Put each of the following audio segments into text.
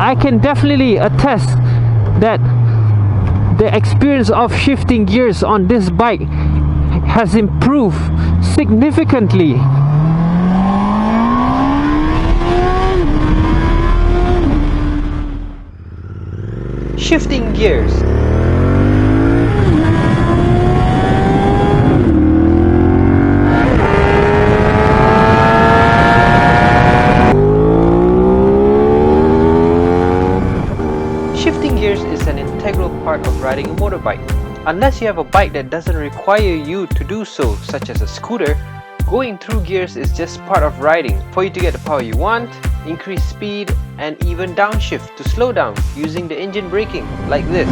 I can definitely attest that the experience of shifting gears on this bike has improved significantly. Shifting gears. Shifting gears is an integral part of riding a motorbike. Unless you have a bike that doesn't require you to do so, such as a scooter, going through gears is just part of riding for you to get the power you want, increase speed, and even downshift to slow down using the engine braking, like this.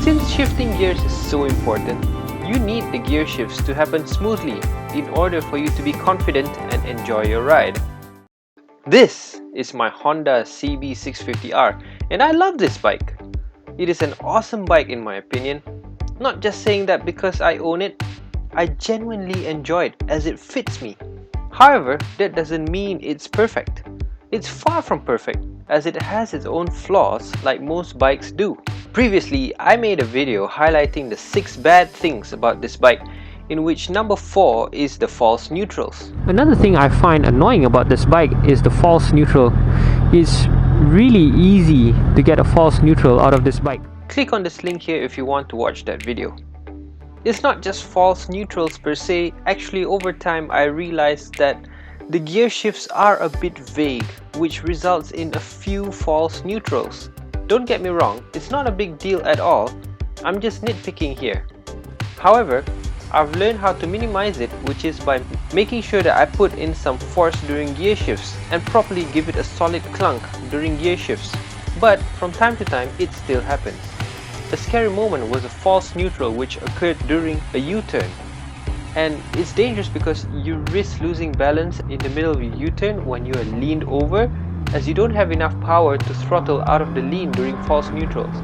Since shifting gears is so important, you need the gear shifts to happen smoothly in order for you to be confident and enjoy your ride. This is my Honda CB650R, and I love this bike. It is an awesome bike in my opinion. Not just saying that because I own it, I genuinely enjoy it as it fits me. However, that doesn't mean it's perfect. It's far from perfect, as it has its own flaws like most bikes do. Previously, I made a video highlighting the 6 bad things about this bike, in which number 4 is the false neutrals. Another thing I find annoying about this bike is the false neutral. It's really easy to get a false neutral out of this bike. Click on this link here if you want to watch that video. It's not just false neutrals per se. Actually, over time I realized that the gear shifts are a bit vague, which results in a few false neutrals. Don't get me wrong, it's not a big deal at all. I'm just nitpicking here. However, I've learned how to minimize it, which is by making sure that I put in some force during gear shifts and properly give it a solid clunk during gear shifts. But from time to time, it still happens. A scary moment was a false neutral which occurred during a U-turn. And it's dangerous because you risk losing balance in the middle of a U-turn when you are leaned over, as you don't have enough power to throttle out of the lean during false neutrals.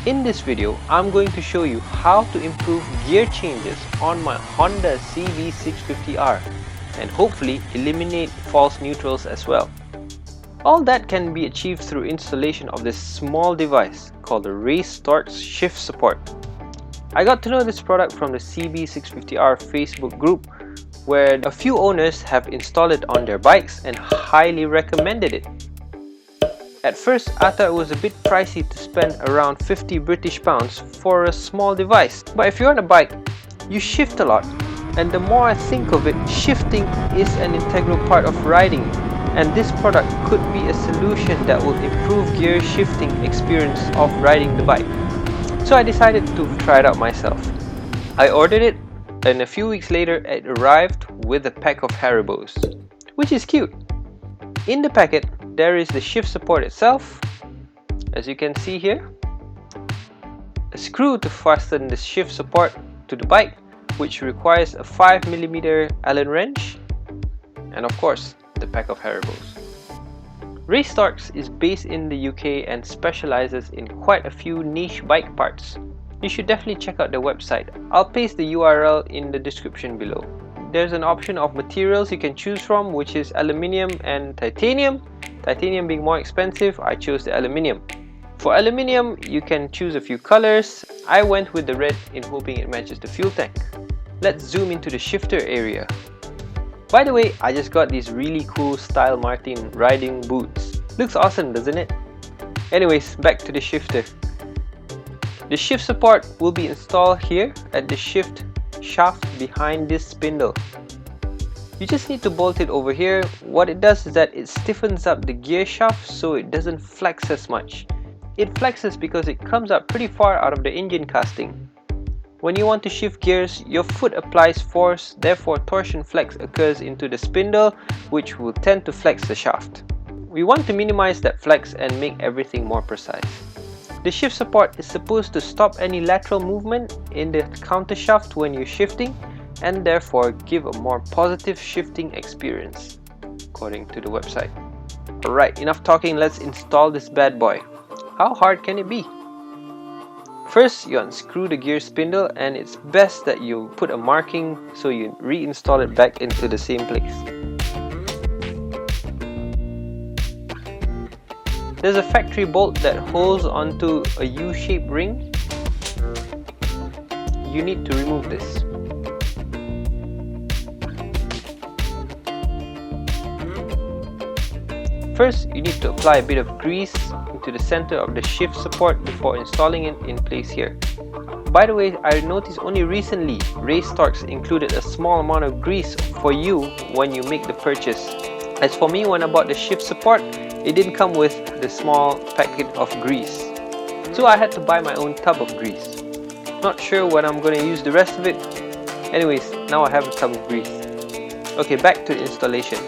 In this video, I'm going to show you how to improve gear changes on my Honda CB650R and hopefully eliminate false neutrals as well. All that can be achieved through installation of this small device called the Racetorx Shift Support. I got to know this product from the CB650R Facebook group, where a few owners have installed it on their bikes and highly recommended it. At first, I thought it was a bit pricey to spend around 50 British pounds for a small device. But if you're on a bike, you shift a lot, and the more I think of it, shifting is an integral part of riding, and this product could be a solution that will improve gear shifting experience of riding the bike. So I decided to try it out myself. I ordered it, and a few weeks later it arrived with a pack of Haribos, which is cute. In the packet, there is the shift support itself, as you can see here, a screw to fasten the shift support to the bike, which requires a 5mm Allen wrench, and of course, the pack of Haribos. Racetorx is based in the UK and specializes in quite a few niche bike parts. You should definitely check out their website. I'll paste the URL in the description below. There's an option of materials you can choose from, which is aluminium and titanium. Titanium being more expensive, I chose the aluminium. For aluminium, you can choose a few colors. I went with the red in hoping it matches the fuel tank. Let's zoom into the shifter area. By the way, I just got these really cool Style Martin riding boots. Looks awesome, doesn't it? Anyways, back to the shifter. The shift support will be installed here at the shift shaft behind this spindle. You just need to bolt it over here. What it does is that it stiffens up the gear shaft so it doesn't flex as much. It flexes because it comes up pretty far out of the engine casting. When you want to shift gears, your foot applies force, therefore torsion flex occurs into the spindle, which will tend to flex the shaft. We want to minimize that flex and make everything more precise. The shift support is supposed to stop any lateral movement in the countershaft when you're shifting, and therefore give a more positive shifting experience, according to the website. Alright, enough talking, let's install this bad boy. How hard can it be? First, you unscrew the gear spindle, and it's best that you put a marking so you reinstall it back into the same place. There's a factory bolt that holds onto a U-shaped ring. You need to remove this. First, you need to apply a bit of grease into the center of the shift support before installing it in place here. By the way, I noticed only recently Racetorx included a small amount of grease for you when you make the purchase. As for me, when I bought the shift support, it didn't come with the small packet of grease, so I had to buy my own tub of grease. Not sure when I'm going to use the rest of it. Anyways, now I have a tub of grease. Okay, back to the installation.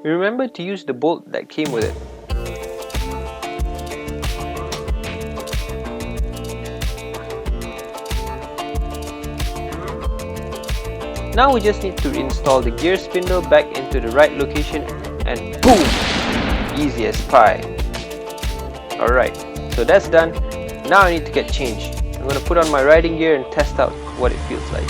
Remember to use the bolt that came with it. Now we just need to install the gear spindle back into the right location, and boom! Easy as pie. Alright, so that's done. Now I need to get changed. I'm going to put on my riding gear and test out what it feels like.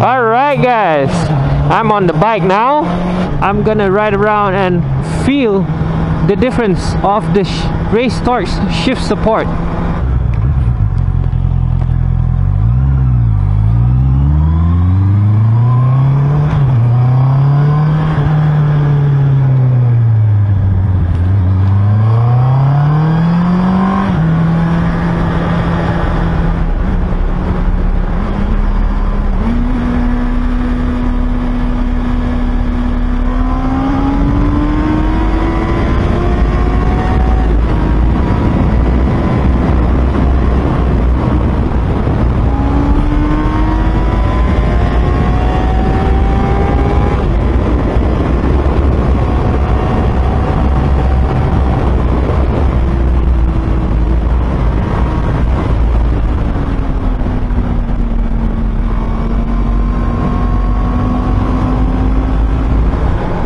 Alright guys, I'm on the bike now. I'm gonna ride around and feel the difference of the Racetorx Shift Support.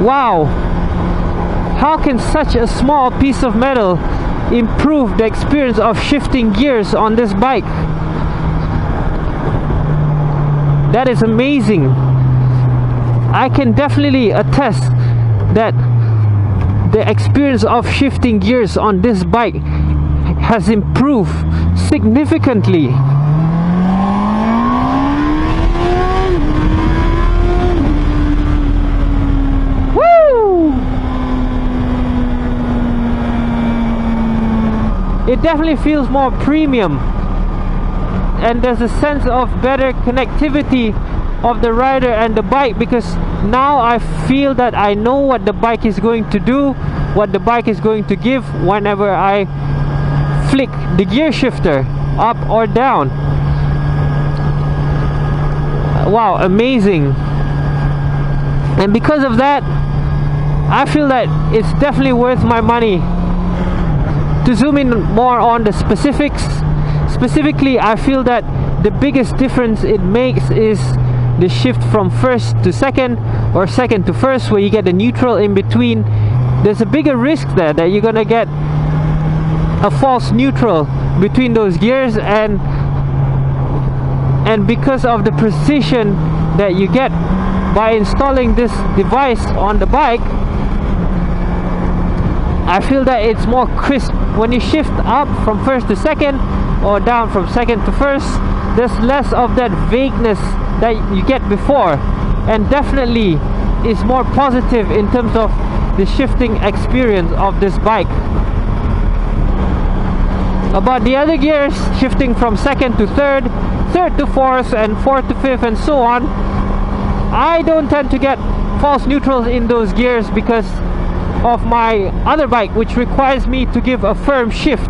Wow! How can such a small piece of metal improve the experience of shifting gears on this bike? That is amazing. I can definitely attest that the experience of shifting gears on this bike has improved significantly. It definitely feels more premium, and there's a sense of better connectivity of the rider and the bike, because now I feel that I know what the bike is going to do, what the bike is going to give whenever I flick the gear shifter up or down. Wow, amazing. And because of that, I feel that it's definitely worth my money. To zoom in more on the specifics, specifically I feel that the biggest difference it makes is the shift from first to second, or second to first, where you get the neutral in between. There's a bigger risk there that you're gonna get a false neutral between those gears, and because of the precision that you get by installing this device on the bike, I feel that it's more crisp. When you shift up from first to second, or down from second to first, there's less of that vagueness that you get before, and definitely is more positive in terms of the shifting experience of this bike. About the other gears, shifting from second to third, third to fourth, and fourth to fifth, and so on, I don't tend to get false neutrals in those gears because of my other bike, which requires me to give a firm shift.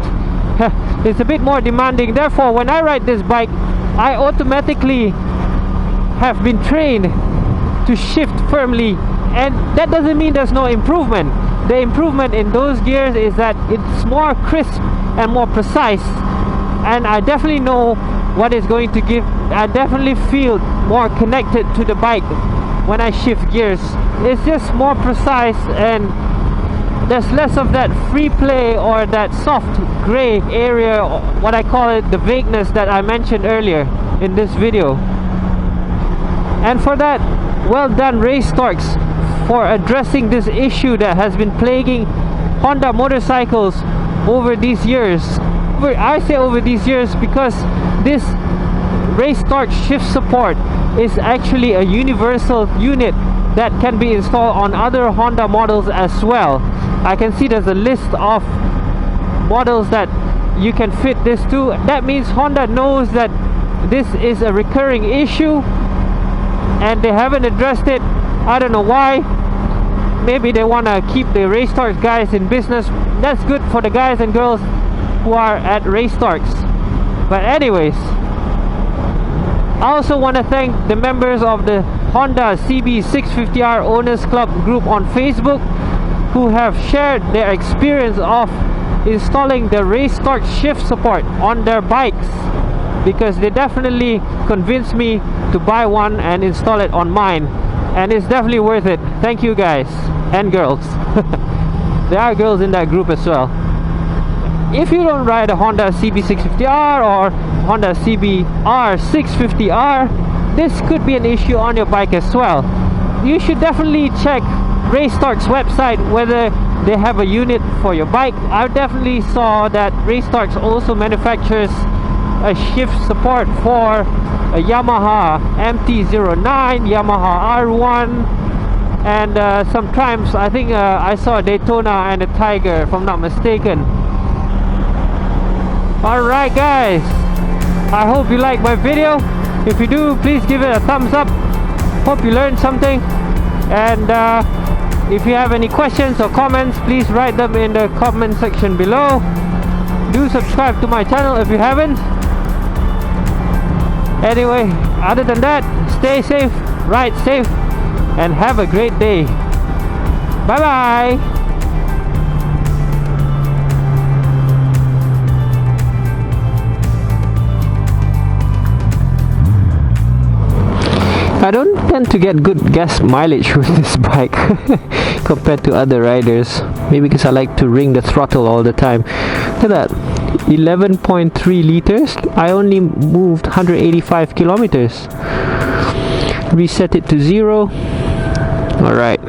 It's a bit more demanding. Therefore, when I ride this bike, I automatically have been trained to shift firmly, and that doesn't mean there's no improvement. The improvement in those gears is that it's more crisp and more precise, and I definitely know what it's going to give. I definitely feel more connected to the bike when I shift gears. It's just more precise, and there's less of that free play or that soft gray area, what I call it, the vagueness that I mentioned earlier in this video. And for that, well done Racetorx for addressing this issue that has been plaguing Honda motorcycles over these years. I say over these years because this Racetorx Shift Support is actually a universal unit that can be installed on other Honda models as well. I can see there's a list of models that you can fit this to. That means Honda knows that this is a recurring issue and they haven't addressed it. I don't know why. Maybe they want to keep the Racetorx guys in business. That's good for the guys and girls who are at Racetorx. But anyways, I also want to thank the members of the Honda CB650R Owners Club group on Facebook who have shared their experience of installing the Racetorx Shift Support on their bikes, because they definitely convinced me to buy one and install it on mine, and it's definitely worth it. Thank you guys and girls. There are girls in that group as well. If you don't ride a Honda CB650R or Honda CBR650R, this could be an issue on your bike as well. You should definitely check Racetorx website whether they have a unit for your bike. I definitely saw that Racetorx also manufactures a shift support for a Yamaha MT-09, Yamaha R1, and some Triumphs. I think I saw a Daytona and a Tiger, if I'm not mistaken. Alright guys, I hope you like my video. If you do, please give it a thumbs up. Hope you learned something, and if you have any questions or comments, please write them in the comment section below. Do subscribe to my channel if you haven't. Anyway, other than that, stay safe, ride safe, and have a great day. Bye bye. I don't tend to get good gas mileage with this bike compared to other riders. Maybe because I like to ring the throttle all the time. Look at that, 11.3 liters. I only moved 185 kilometers. Reset it to 0. Alright.